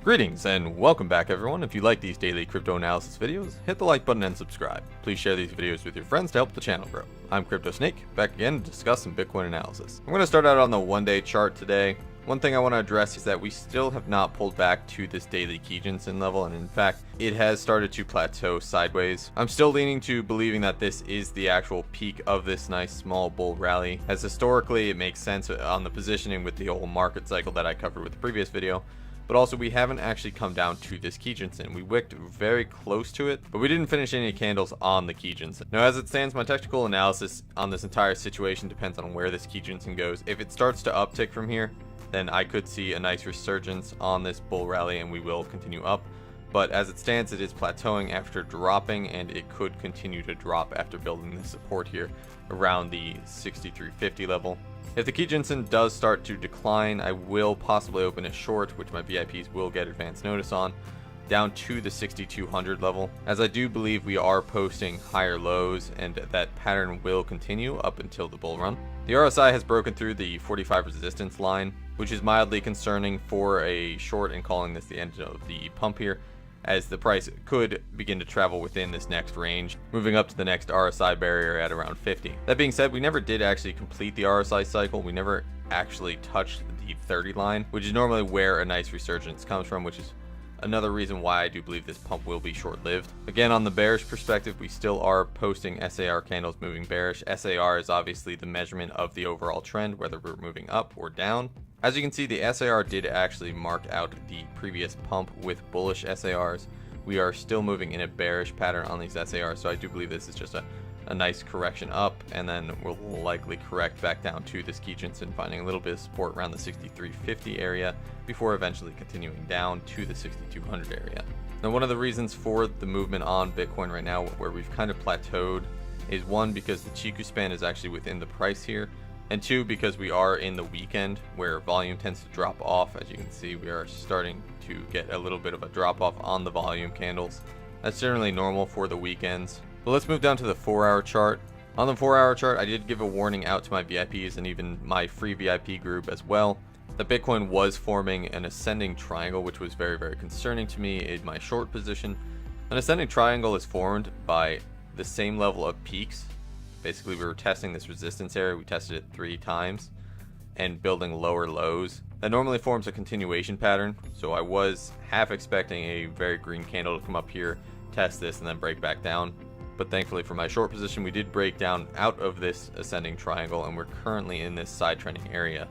Greetings and welcome back everyone. If you like these daily crypto analysis videos, hit the like button and subscribe. Please share these videos with your friends to help the channel grow. I'm CryptoSnake, back again to discuss some Bitcoin analysis. I'm going to start out on the one-day chart today. One thing I want to address is that we still have not pulled back to this daily Kijun-sen level, and in fact, it has started to plateau sideways. I'm still leaning to believing that this is the actual peak of this nice small bull rally, as historically it makes sense on the positioning with the whole market cycle that I covered with the previous video. But also we haven't actually come down to this Kijun-sen. We wicked very close to it, but we didn't finish any candles on the Kijun-sen. Now as it stands, my technical analysis on this entire situation depends on where this Kijun-sen goes. If it starts to uptick from here, then I could see a nice resurgence on this bull rally and we will continue up. But as it stands, it is plateauing after dropping, and it could continue to drop after building the support here around the 6350 level. If the Kijun-sen does start to decline, I will possibly open a short, which my VIPs will get advance notice on, down to the 6200 level, as I do believe we are posting higher lows and that pattern will continue up until the bull run. The RSI has broken through the 45 resistance line, which is mildly concerning for a short and calling this the end of the pump here, as the price could begin to travel within this next range, moving up to the next RSI barrier at around 50. That being said, we never did actually complete the RSI cycle. We never actually touched the 30 line, which is normally where a nice resurgence comes from, which is another reason why I do believe this pump will be short-lived. Again, on the bearish perspective, we still are posting SAR candles moving bearish. SAR is obviously the measurement of the overall trend, whether we're moving up or down. As you can see, the SAR did actually mark out the previous pump with bullish SARs. We are still moving in a bearish pattern on these SARs, so I do believe this is just a nice correction up, and then we'll likely correct back down to this Kijun-sen, finding a little bit of support around the 6350 area before eventually continuing down to the 6200 area. Now, one of the reasons for the movement on Bitcoin right now, where we've kind of plateaued, is one, because the Chikou span is actually within the price here, and two, because we are in the weekend where volume tends to drop off. As you can see, we are starting to get a little bit of a drop off on the volume candles. That's generally normal for the weekends. But let's move down to the 4-hour chart. On the 4-hour chart, I did give a warning out to my VIPs and even my free VIP group as well, that Bitcoin was forming an ascending triangle, which was very, very concerning to me in my short position. An ascending triangle is formed by the same level of peaks. Basically, we were testing this resistance area. We tested it 3 times and building lower lows. That normally forms a continuation pattern. So I was half expecting a very green candle to come up here, test this, and then break back down. But thankfully for my short position, we did break down out of this ascending triangle, and we're currently in this side trending area.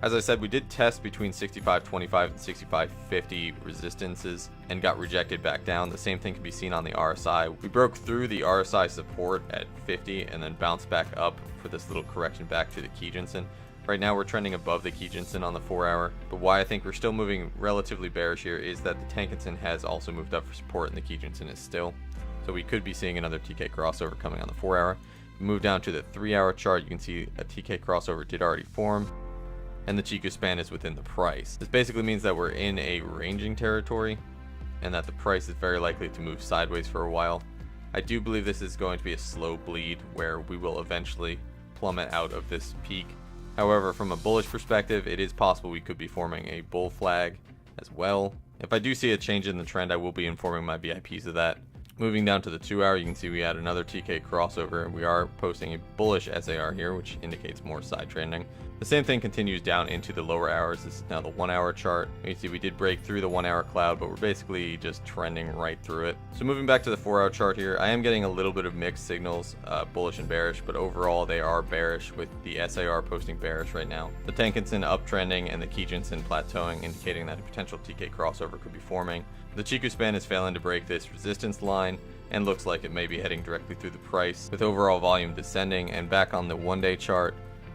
As I said, we did test between 6525 and 6550 resistances and got rejected back down. The same thing can be seen on the RSI. We broke through the RSI support at 50 and then bounced back up for this little correction back to the Kijun-sen. Right now we're trending above the Kijun-sen on the 4-hour, but why I think we're still moving relatively bearish here is that the Tenkan-sen has also moved up for support and the Kijun-sen is still. So we could be seeing another TK crossover coming on the 4-hour. Move down to the 3-hour chart, you can see a TK crossover did already form, and the Chikou span is within the price. This basically means that we're in a ranging territory and that the price is very likely to move sideways for a while. I do believe this is going to be a slow bleed where we will eventually plummet out of this peak. However, from a bullish perspective, it is possible we could be forming a bull flag as well. If I do see a change in the trend, I will be informing my VIPs of that. Moving down to the 2-hour, you can see we had another TK crossover. We are posting a bullish SAR here, which indicates more side trending. The same thing continues down into the lower hours. This is now the 1-hour chart. You can see we did break through the 1-hour cloud, but we're basically just trending right through it. So moving back to the 4-hour chart here, I am getting a little bit of mixed signals, bullish and bearish, but overall they are bearish, with the SAR posting bearish right now. The Tenkan-sen uptrending and the Kijun-sen plateauing, indicating that a potential TK crossover could be forming. The Chikou span is failing to break this resistance line and looks like it may be heading directly through the price, with overall volume descending. And back on the 1-day chart,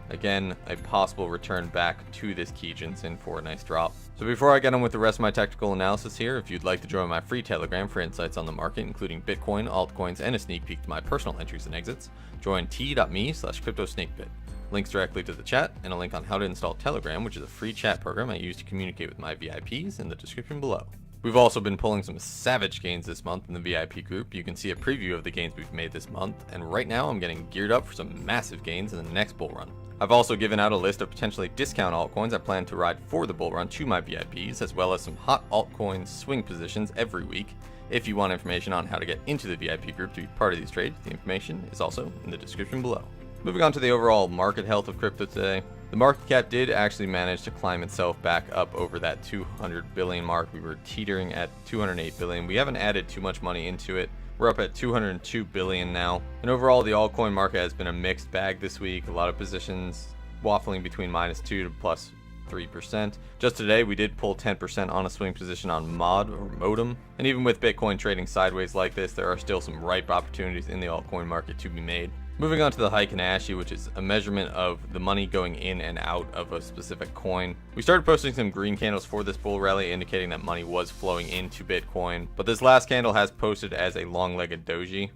again, a possible return back to this Kijun-sen for a nice drop. So before I get on with the rest of my technical analysis here, if you'd like to join my free Telegram for insights on the market, including Bitcoin, altcoins, and a sneak peek to my personal entries and exits, join t.me/CryptoSnakebit. Links directly to the chat and a link on how to install Telegram, which is a free chat program I use to communicate with my VIPs, in the description below. We've also been pulling some savage gains this month in the VIP group. You can see a preview of the gains we've made this month, and right now I'm getting geared up for some massive gains in the next bull run. I've also given out a list of potentially discount altcoins I plan to ride for the bull run to my VIPs, as well as some hot altcoin swing positions every week. If you want information on how to get into the VIP group to be part of these trades, the information is also in the description below. Moving on to the overall market health of crypto today. The market cap did actually manage to climb itself back up over that 200 billion mark. We were teetering at 208 billion. We haven't added too much money into it. We're up at 202 billion now. And overall, the altcoin market has been a mixed bag this week. A lot of positions waffling between -2 to +3%. Just today, we did pull 10% on a swing position on MOD or Modem. And even with Bitcoin trading sideways like this, there are still some ripe opportunities in the altcoin market to be made. Moving on to the Heikin Ashi, which is a measurement of the money going in and out of a specific coin. We started posting some green candles for this bull rally, indicating that money was flowing into Bitcoin. But this last candle has posted as a long-legged doji,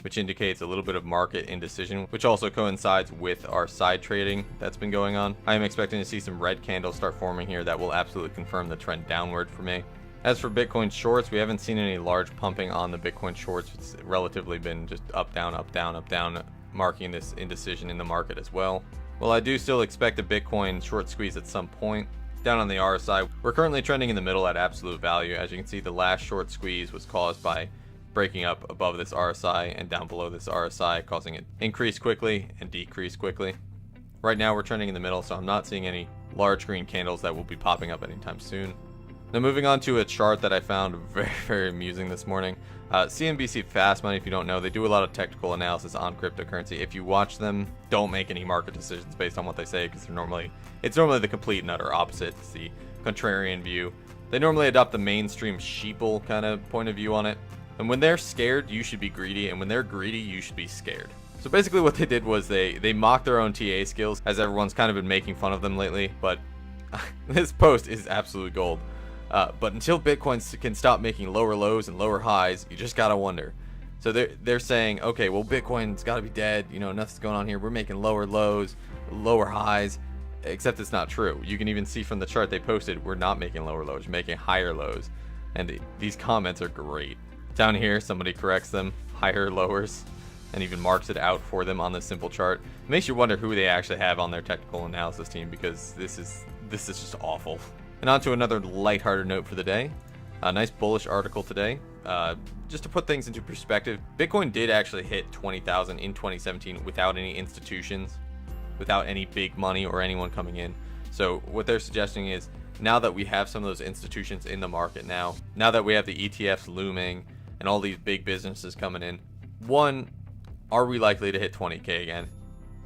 which indicates a little bit of market indecision, which also coincides with our side trading that's been going on. I am expecting to see some red candles start forming here that will absolutely confirm the trend downward for me. As for Bitcoin shorts, we haven't seen any large pumping on the Bitcoin shorts. It's relatively been just up, down, up, down, up, down, marking this indecision in the market as well. Well, I do still expect a Bitcoin short squeeze at some point. Down on the RSI, we're currently trending in the middle at absolute value. As you can see, the last short squeeze was caused by breaking up above this RSI and down below this RSI, causing it increase quickly and decrease quickly. Right now we're trending in the middle, so I'm not seeing any large green candles that will be popping up anytime soon. Now moving on to a chart that I found very amusing this morning. CNBC Fast Money, if you don't know, they do a lot of technical analysis on cryptocurrency. If you watch them, don't make any market decisions based on what they say, because it's normally the complete and utter opposite. It's the contrarian view. They normally adopt the mainstream sheeple kind of point of view on it. And when they're scared, you should be greedy, and when they're greedy, you should be scared. So basically what they did was they mocked their own TA skills, as everyone's kind of been making fun of them lately, but this post is absolute gold. But until Bitcoin can stop making lower lows and lower highs, you just gotta wonder. So they're saying, okay, well, Bitcoin's gotta be dead. You know, nothing's going on here. We're making lower lows, lower highs, except it's not true. You can even see from the chart they posted, we're not making lower lows, we're making higher lows. And these comments are great. Down here, somebody corrects them, higher lowers, and even marks it out for them on this simple chart. It makes you wonder who they actually have on their technical analysis team, because this is just awful. And on to another lighthearted note for the day. A nice bullish article today. Just to put things into perspective, Bitcoin did actually hit 20,000 in 2017 without any institutions, without any big money or anyone coming in. So what they're suggesting is, now that we have some of those institutions in the market now that we have the ETFs looming and all these big businesses coming in, one, are we likely to hit 20K again?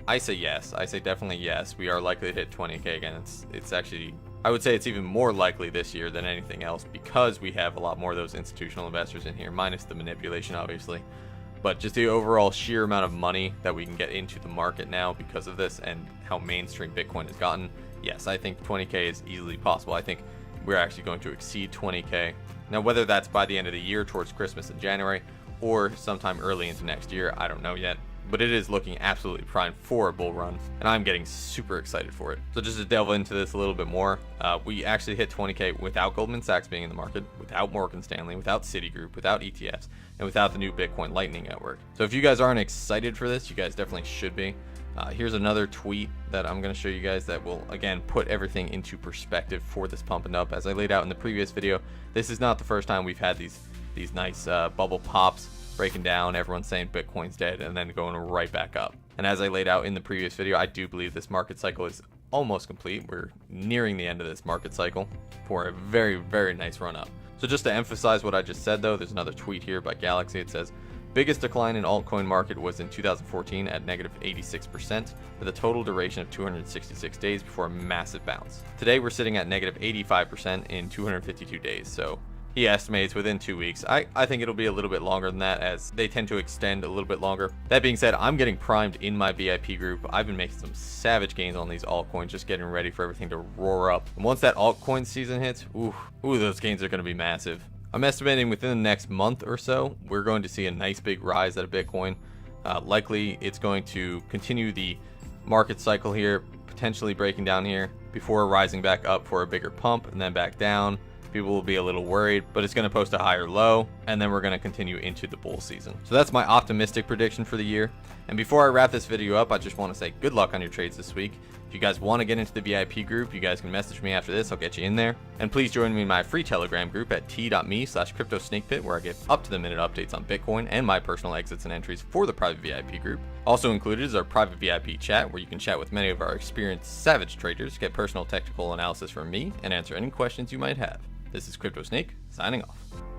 I say yes. I say definitely yes. We are likely to hit 20K again. It's actually, I would say it's even more likely this year than anything else, because we have a lot more of those institutional investors in here, minus the manipulation, obviously. But just the overall sheer amount of money that we can get into the market now because of this and how mainstream Bitcoin has gotten, yes, I think 20K is easily possible. I think we're actually going to exceed 20K. Now, whether that's by the end of the year towards Christmas in January or sometime early into next year, I don't know yet. But it is looking absolutely primed for a bull run, and I'm getting super excited for it. So just to delve into this a little bit more, we actually hit 20K without Goldman Sachs being in the market, without Morgan Stanley, without Citigroup, without ETFs, and without the new Bitcoin Lightning Network. So if you guys aren't excited for this, you guys definitely should be. Here's another tweet that I'm going to show you guys that will, again, put everything into perspective for this pumping up. As I laid out in the previous video, this is not the first time we've had these nice bubble pops breaking down, everyone saying Bitcoin's dead, and then going right back up. And as I laid out in the previous video, I do believe this market cycle is almost complete. We're nearing the end of this market cycle for a very nice run up. So just to emphasize what I just said though, there's another tweet here by Galaxy. It says, biggest decline in altcoin market was in 2014 at negative 86%, with a total duration of 266 days before a massive bounce. Today we're sitting at negative 85% in 252 days, so he estimates within 2 weeks. I think it'll be a little bit longer than that, as they tend to extend a little bit longer. That being said, I'm getting primed in my VIP group. I've been making some savage gains on these altcoins, just getting ready for everything to roar up. And once that altcoin season hits, ooh, those gains are going to be massive. I'm estimating within the next month or so, we're going to see a nice big rise out of Bitcoin. Likely it's going to continue the market cycle here, potentially breaking down here before rising back up for a bigger pump and then back down, people will be a little worried, but it's going to post a higher low, and then we're going to continue into the bull season. So that's my optimistic prediction for the year. And before I wrap this video up, I just want to say good luck on your trades this week. If you guys want to get into the VIP group, you guys can message me after this, I'll get you in there. And please join me in my free Telegram group at t.me/cryptosnakepit, where I give up-to-the-minute updates on Bitcoin and my personal exits and entries for the private VIP group. Also included is our private VIP chat, where you can chat with many of our experienced savage traders, get personal technical analysis from me, and answer any questions you might have. This is CryptoSnake, signing off.